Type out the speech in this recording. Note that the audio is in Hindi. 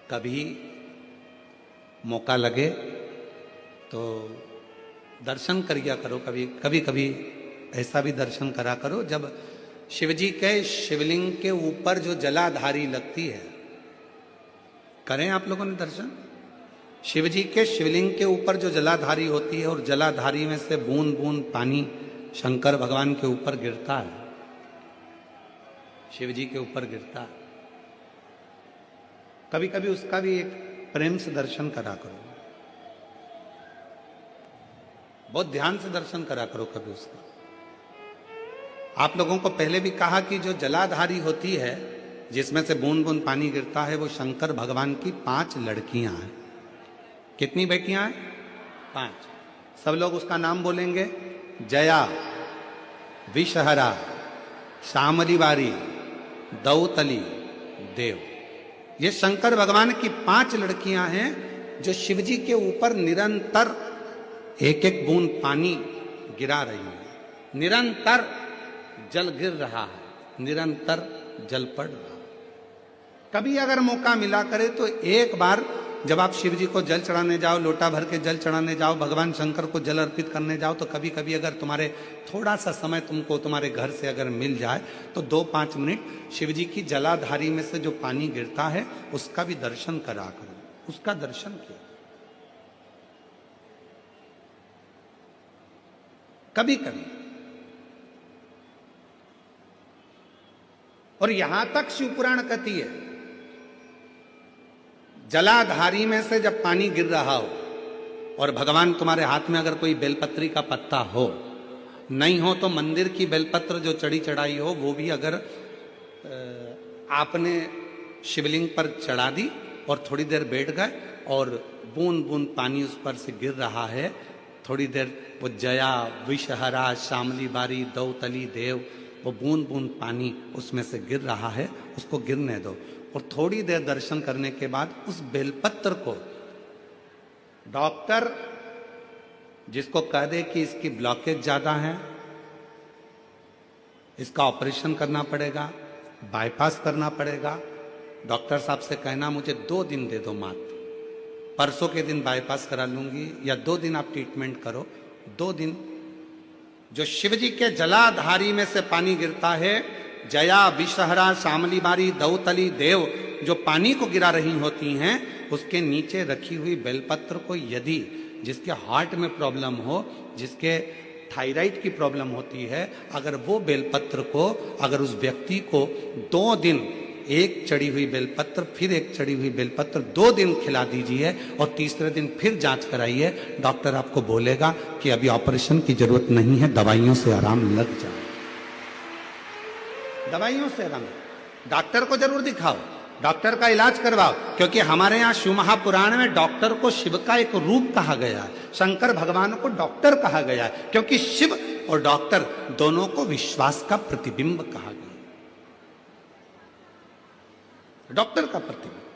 कभी मौका लगे तो दर्शन करिया करो। कभी कभी कभी ऐसा भी दर्शन करा करो जब शिवजी के शिवलिंग के ऊपर जो जलाधारी लगती है। करें आप लोगों ने दर्शन? शिवजी के शिवलिंग के ऊपर जो जलाधारी होती है और जलाधारी में से बूंद बूंद पानी शंकर भगवान के ऊपर गिरता है, शिवजी के ऊपर गिरता है। कभी कभी उसका भी एक प्रेम से दर्शन करा करो, बहुत ध्यान से दर्शन करा करो कभी उसका। आप लोगों को पहले भी कहा कि जो जलाधारी होती है जिसमें से बूंद बूंद पानी गिरता है वो शंकर भगवान की 5 लड़कियां हैं। कितनी बेटियां हैं? 5। सब लोग उसका नाम बोलेंगे। जया, विषहरा, शामली बारी, दौतली, देव। ये शंकर भगवान की 5 लड़कियां हैं जो शिवजी के ऊपर निरंतर एक एक बूंद पानी गिरा रही है। निरंतर जल गिर रहा है, निरंतर जल पड़ रहा है। कभी अगर मौका मिला करे तो एक बार जब आप शिव जी को जल चढ़ाने जाओ, लोटा भर के जल चढ़ाने जाओ, भगवान शंकर को जल अर्पित करने जाओ, तो कभी कभी अगर तुम्हारे थोड़ा सा समय तुमको तुम्हारे घर से अगर मिल जाए तो 2-5 मिनट शिव जी की जलाधारी में से जो पानी गिरता है उसका भी दर्शन करा करो, उसका दर्शन किया कभी कभी। और यहां तक शिवपुराण कहती है जलाधारी में से जब पानी गिर रहा हो और भगवान तुम्हारे हाथ में अगर कोई बेलपत्री का पत्ता हो, नहीं हो तो मंदिर की बेलपत्र जो चढ़ी चढ़ाई हो वो भी अगर आपने शिवलिंग पर चढ़ा दी और थोड़ी देर बैठ गए और बूंद बूंद पानी उस पर से गिर रहा है, थोड़ी देर वो जया, विषहरा, शामली बारी, दौतली, देव, वो बूंद बूंद पानी उसमें से गिर रहा है, उसको गिरने दो। और थोड़ी देर दर्शन करने के बाद उस बेलपत्र को डॉक्टर जिसको कह दे कि इसकी ब्लॉकेज ज्यादा है, इसका ऑपरेशन करना पड़ेगा, बाईपास करना पड़ेगा, डॉक्टर साहब से कहना मुझे 2 दिन दे दो मात्र, परसों के दिन बाईपास करा लूंगी या 2 दिन आप ट्रीटमेंट करो। 2 दिन जो शिवजी के जलाधारी में से पानी गिरता है, जया, विषहरा, शामली बारी, दौतली, देव जो पानी को गिरा रही होती हैं, उसके नीचे रखी हुई बेलपत्र को यदि जिसके हार्ट में प्रॉब्लम हो, जिसके थायराइड की प्रॉब्लम होती है, अगर वो बेलपत्र को अगर उस व्यक्ति को 2 दिन एक चढ़ी हुई बेलपत्र फिर एक चढ़ी हुई बेलपत्र 2 दिन खिला दीजिए और तीसरे दिन फिर जांच कराइए, डॉक्टर आपको बोलेगा कि अभी ऑपरेशन की जरूरत नहीं है, दवाइयों से आराम लग जाए, दवाइयों से आराम। डॉक्टर को जरूर दिखाओ, डॉक्टर का इलाज करवाओ, क्योंकि हमारे यहाँ शिव महापुराण में डॉक्टर को शिव का एक रूप कहा गया है, शंकर भगवान को डॉक्टर कहा गया है, क्योंकि शिव और डॉक्टर दोनों को विश्वास का प्रतिबिंब कहा गया, डॉक्टर का प्रतिबिंब।